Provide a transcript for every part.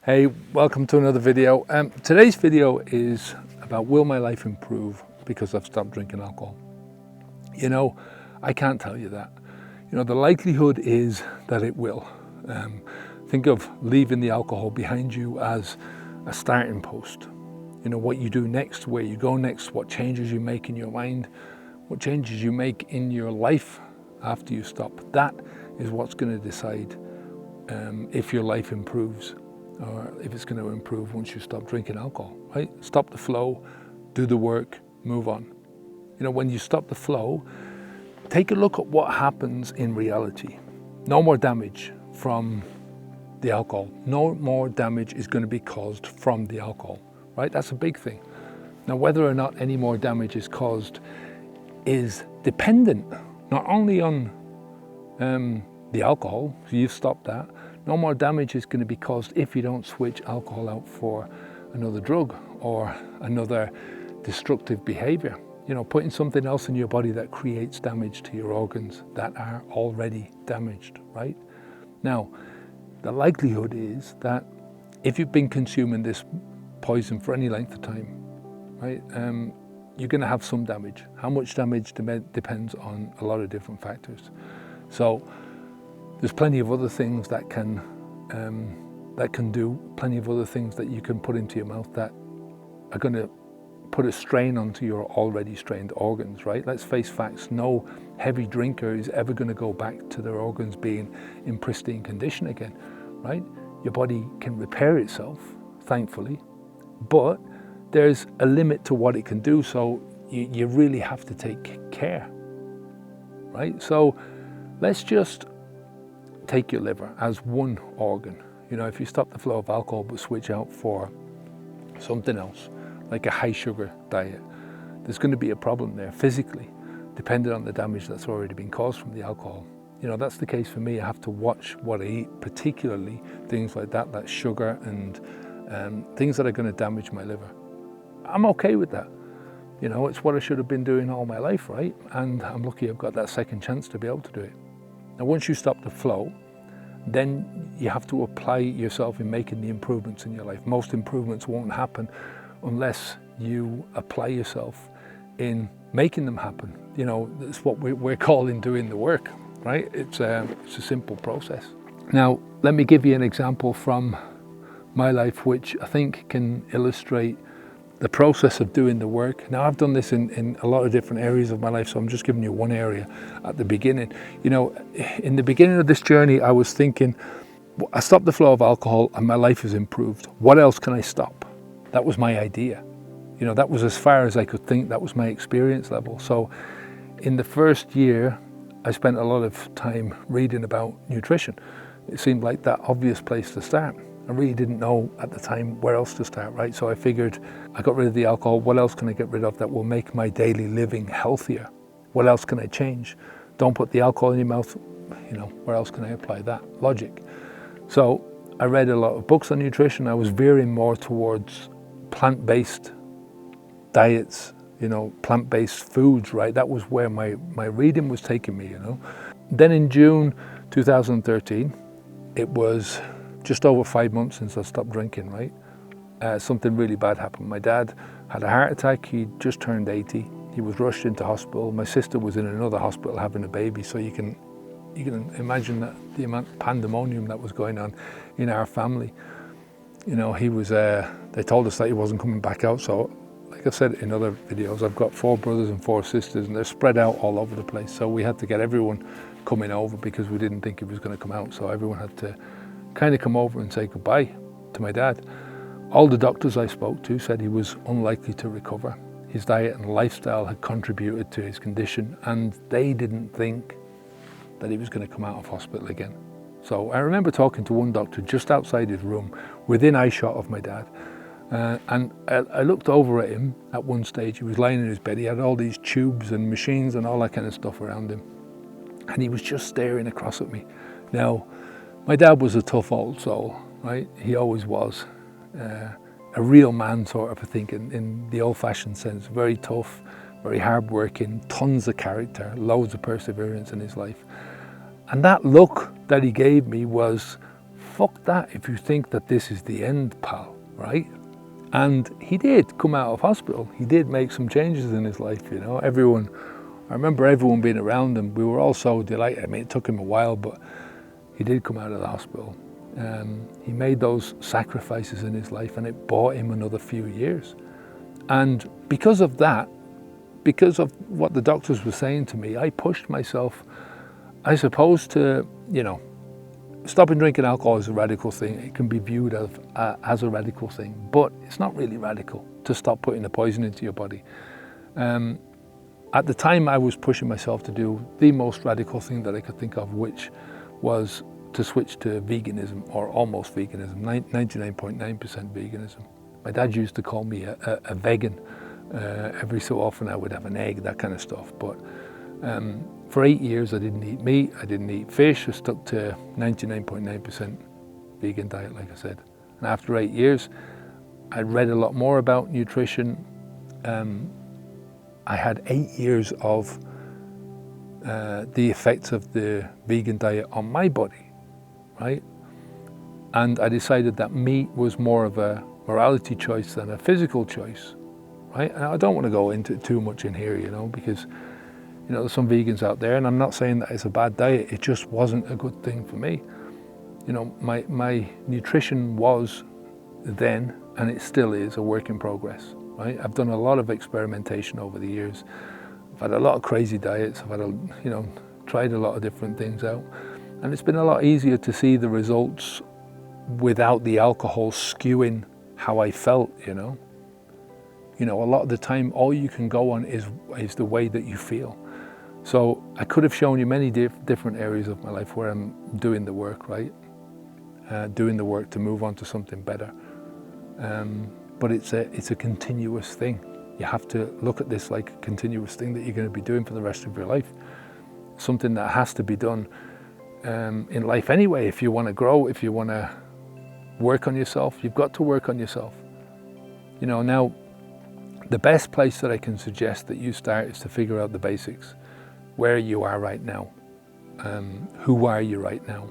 Hey, welcome to another video. Today's video is about will my life improve because I've stopped drinking alcohol? You know, I can't tell you that. You know, the likelihood is that it will. Think of leaving the alcohol behind you as a starting post. You know, what you do next, where you go next, what changes you make in your mind, what changes you make in your life after you stop. That is what's going to decide if your life improves, or if it's going to improve once you stop drinking alcohol, right? Stop the flow, do the work, move on. You know, when you stop the flow, take a look at what happens in reality. No more damage from the alcohol. No more damage is going to be caused from the alcohol, right? That's a big thing. Now, whether or not any more damage is caused is dependent not only on the alcohol, so you've stopped that. No more damage is going to be caused if you don't switch alcohol out for another drug or another destructive behavior. You know, putting something else in your body that creates damage to your organs that are already damaged, right? Now, the likelihood is that if you've been consuming this poison for any length of time, right, you're going to have some damage. How much damage depends on a lot of different factors. So there's plenty of other things that can do, plenty of other things that you can put into your mouth that are going to put a strain onto your already strained organs, right? Let's face facts, no heavy drinker is ever going to go back to their organs being in pristine condition again, right? Your body can repair itself, thankfully, but there's a limit to what it can do, so you really have to take care, right? So let's just take your liver as one organ. You know, if you stop the flow of alcohol but switch out for something else, like a high sugar diet, there's going to be a problem there physically, depending on the damage that's already been caused from the alcohol. You know, that's the case for me. I have to watch what I eat, particularly things like that, that's sugar and things that are going to damage my liver. I'm okay with that. You know, it's what I should have been doing all my life, right? And I'm lucky I've got that second chance to be able to do it. Now, once you stop the flow, then you have to apply yourself in making the improvements in your life. Most improvements won't happen unless you apply yourself in making them happen. You know, that's what we're calling doing the work, right? It's a simple process. Now, let me give you an example from my life, which I think can illustrate the process of doing the work. Now, I've done this in a lot of different areas of my life, so I'm just giving you one area at the beginning. You know, in the beginning of this journey, I was thinking, I stopped the flow of alcohol and my life has improved. What else can I stop? That was my idea. You know, that was as far as I could think. That was my experience level. So in the first year, I spent a lot of time reading about nutrition. It seemed like that obvious place to start. I really didn't know at the time where else to start, right? So I figured I got rid of the alcohol. What else can I get rid of that will make my daily living healthier? What else can I change? Don't put the alcohol in your mouth. You know, where else can I apply that logic? So I read a lot of books on nutrition. I was veering more towards plant-based diets, you know, plant-based foods, right? That was where my reading was taking me, you know. Then in June 2013, it was just over 5 months since I stopped drinking, right? Something really bad happened. My dad had a heart attack. He just turned 80. He was rushed into hospital. My sister was in another hospital having a baby. So you can imagine that the amount of pandemonium that was going on in our family. You know, he was, they told us that he wasn't coming back out. So like I've said in other videos, I've got 4 brothers and 4 sisters and they're spread out all over the place. So we had to get everyone coming over because we didn't think he was going to come out. So everyone had to kind of come over and say goodbye to my dad. All the doctors I spoke to said he was unlikely to recover. His diet and lifestyle had contributed to his condition and they didn't think that he was going to come out of hospital again. So I remember talking to one doctor just outside his room, within eyeshot of my dad. And I looked over at him at one stage. He was lying in his bed. He had all these tubes and machines and all that kind of stuff around him. And he was just staring across at me. Now, my dad was a tough old soul, right? He always was. A real man sort of, I think, in the old-fashioned sense. Very tough, very hard-working, tons of character, loads of perseverance in his life. And that look that he gave me was fuck that if you think that this is the end, pal, right? And he did come out of hospital. He did make some changes in his life, you know. I remember everyone being around him. We were all so delighted. I mean, it took him a while, but he did come out of the hospital. He made those sacrifices in his life, and it bought him another few years. And because of that, because of what the doctors were saying to me, I pushed myself, I suppose, to, you know, stopping drinking alcohol is a radical thing. It can be viewed as a radical thing, but it's not really radical to stop putting the poison into your body. At the time, I was pushing myself to do the most radical thing that I could think of, which was to switch to veganism, or almost veganism, 99.9% veganism. My dad used to call me a vegan. Every so often I would have an egg, that kind of stuff. But for 8 years I didn't eat meat, I didn't eat fish. I stuck to 99.9% vegan diet, like I said. And after 8 years, I read a lot more about nutrition. I had 8 years of the effects of the vegan diet on my body, right? And I decided that meat was more of a morality choice than a physical choice, right? And I don't want to go into it too much in here, you know, because, you know, there's some vegans out there, and I'm not saying that it's a bad diet. It just wasn't a good thing for me. You know, my nutrition was then, and it still is, a work in progress, right? I've done a lot of experimentation over the years. I've had a lot of crazy diets. I've had tried a lot of different things out, and it's been a lot easier to see the results without the alcohol skewing how I felt, you know. You know, a lot of the time, all you can go on is the way that you feel. So I could have shown you many different areas of my life where I'm doing the work, right? Doing the work to move on to something better. But it's a continuous thing. You have to look at this like a continuous thing that you're going to be doing for the rest of your life. Something that has to be done in life anyway. If you want to grow, if you want to work on yourself, you've got to work on yourself. You know, now, the best place that I can suggest that you start is to figure out the basics. Where you are right now. Who are you right now?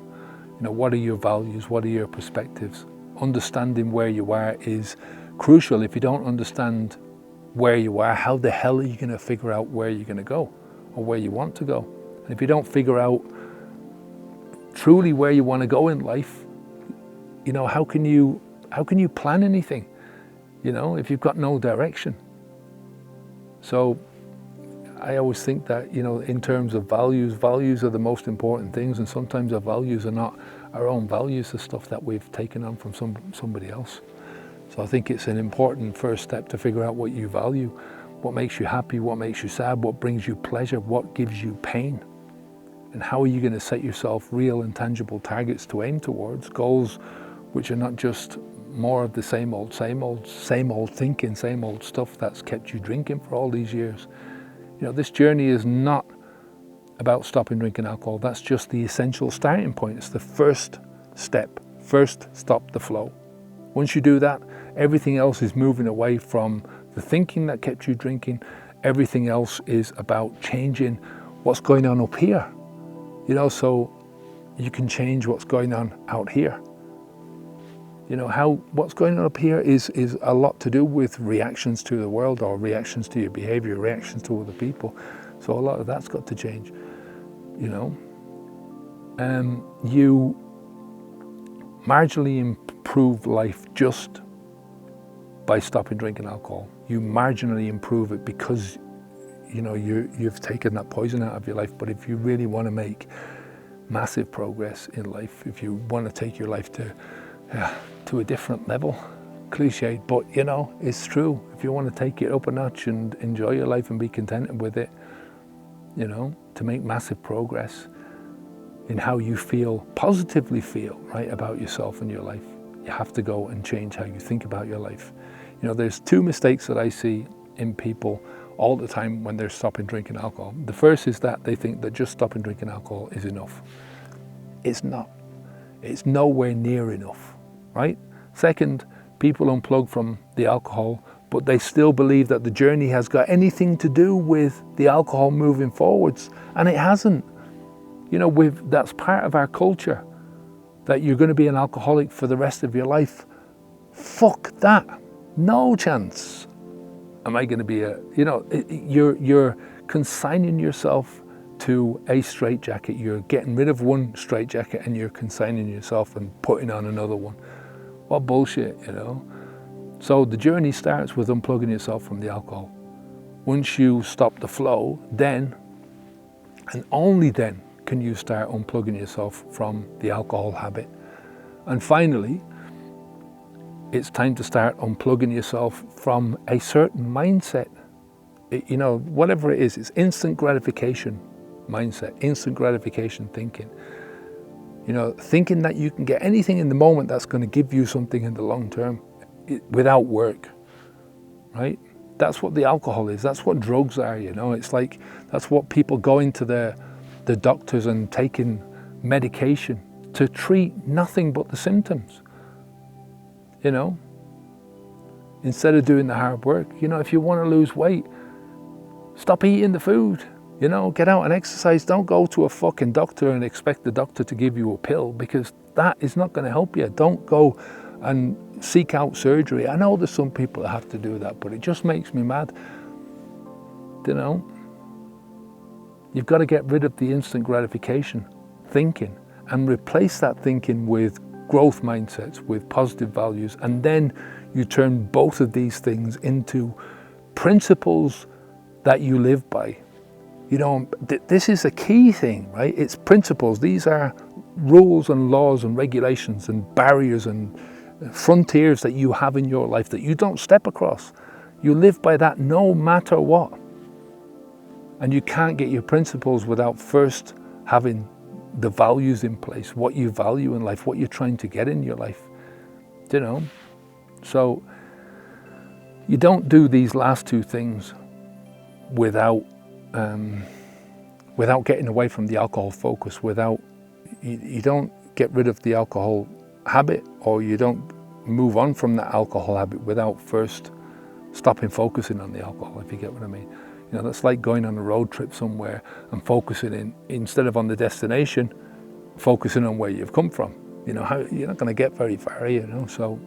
You know, what are your values? What are your perspectives? Understanding where you are is crucial. If you don't understand where you are, how the hell are you going to figure out where you're going to go or where you want to go? And if you don't figure out truly where you want to go in life, you know, how can you plan anything? You know, if you've got no direction. So I always think that, you know, in terms of values are the most important things, and sometimes our values are not our own values, the stuff that we've taken on from somebody else. So I think it's an important first step to figure out what you value, what makes you happy, what makes you sad, what brings you pleasure, what gives you pain, and how are you going to set yourself real and tangible targets to aim towards, goals which are not just more of the same old thinking, same old stuff that's kept you drinking for all these years. You know, this journey is not about stopping drinking alcohol. That's just the essential starting point. It's the first step. First, stop the flow. Once you do that, everything else is moving away from the thinking that kept you drinking. Everything else is about changing what's going on up here. You know, so you can change what's going on out here. You know, what's going on up here is a lot to do with reactions to the world, or reactions to your behavior, reactions to other people. So a lot of that's got to change, you know. You marginally improve life just by stopping drinking alcohol. You marginally improve it because, you know, you've taken that poison out of your life. But if you really want to make massive progress in life, if you want to take your life to a different level, cliche, but you know, it's true. If you want to take it up a notch and enjoy your life and be contented with it, you know, to make massive progress in how you feel, positively feel, right, about yourself and your life, you have to go and change how you think about your life. You know, there's two mistakes that I see in people all the time when they're stopping drinking alcohol. The first is that they think that just stopping drinking alcohol is enough. It's not. It's nowhere near enough, right? Second, people unplug from the alcohol, but they still believe that the journey has got anything to do with the alcohol moving forwards, and it hasn't. You know, that's part of our culture. that you're going to be an alcoholic for the rest of your life. Fuck that. No chance. Am I going to be you're consigning yourself to a straitjacket. You're getting rid of one straitjacket and you're consigning yourself and putting on another one. What bullshit, So the journey starts with unplugging yourself from the alcohol. Once you stop the flow, then, and only then, can you start unplugging yourself from the alcohol habit. And finally, it's time to start unplugging yourself from a certain mindset. Whatever it is, it's instant gratification mindset, instant gratification thinking. Thinking that you can get anything in the moment that's going to give you something in the long term without work, right? That's what the alcohol is. That's what drugs are, It's like, that's what people going to the doctors and taking medication to treat nothing but the symptoms, Instead of doing the hard work. If you want to lose weight, stop eating the food, get out and exercise. Don't go to a fucking doctor and expect the doctor to give you a pill, because that is not going to help you. Don't go and seek out surgery. I know there's some people that have to do that, but it just makes me mad. You've got to get rid of the instant gratification thinking and replace that thinking with growth mindsets, with positive values, and then you turn both of these things into principles that you live by. This is a key thing, right? It's principles. These are rules and laws and regulations and barriers and frontiers that you have in your life that you don't step across. You live by that no matter what. And you can't get your principles without first having the values in place, what you value in life, what you're trying to get in your life. So you don't do these last two things without getting away from the alcohol focus, you don't get rid of the alcohol habit, or you don't move on from the alcohol habit without first stopping focusing on the alcohol, if you get what I mean. That's like going on a road trip somewhere and focusing instead of on the destination, focusing on where you've come from. You're not going to get very far, so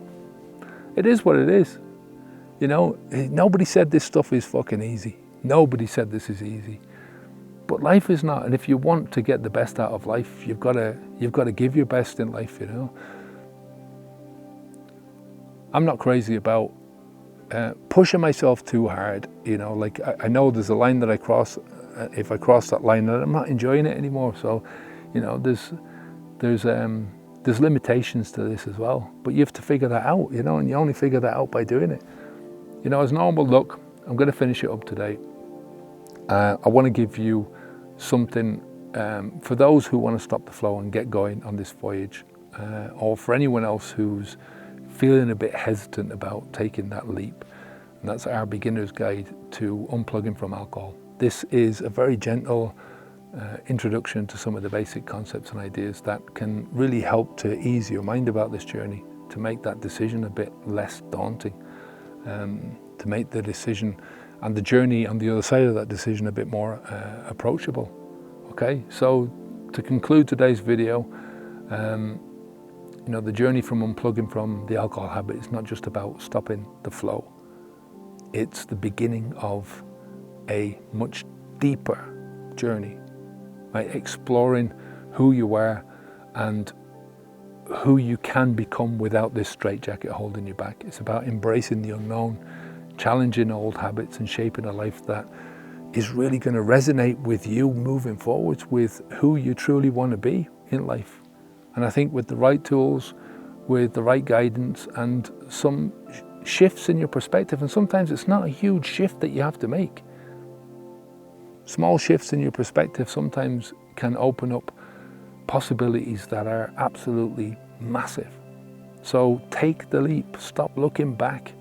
it is what it is. Nobody said this stuff is fucking easy. Nobody said this is easy. But life is not, and if you want to get the best out of life, you've got to give your best in life, I'm not crazy about pushing myself too hard, I know there's a line that I cross. If I cross that line, I'm not enjoying it anymore. So, there's limitations to this as well. But you have to figure that out, and you only figure that out by doing it. As normal, look, I'm going to finish it up today. I want to give you something for those who want to stop the flow and get going on this voyage, or for anyone else who's feeling a bit hesitant about taking that leap. And that's our beginner's guide to unplugging from alcohol. This is a very gentle introduction to some of the basic concepts and ideas that can really help to ease your mind about this journey, to make that decision a bit less daunting, to make the decision and the journey on the other side of that decision a bit more approachable. Okay, so to conclude today's video, the journey from unplugging from the alcohol habit is not just about stopping the flow. It's the beginning of a much deeper journey, right? Exploring who you are and who you can become without this straitjacket holding you back. It's about embracing the unknown, challenging old habits, and shaping a life that is really going to resonate with you moving forwards, with who you truly want to be in life. And I think with the right tools, with the right guidance, and some shifts in your perspective, and sometimes it's not a huge shift that you have to make. Small shifts in your perspective sometimes can open up possibilities that are absolutely massive. So take the leap, stop looking back,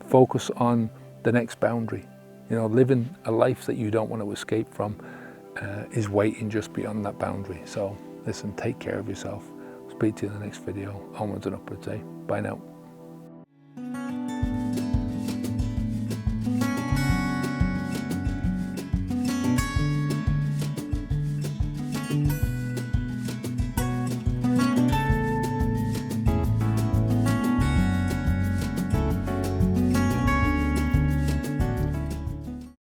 focus on the next boundary. Living a life that you don't want to escape from is waiting just beyond that boundary. So listen, take care of yourself. Speak to you in the next video. Onwards and upwards, eh? Bye now.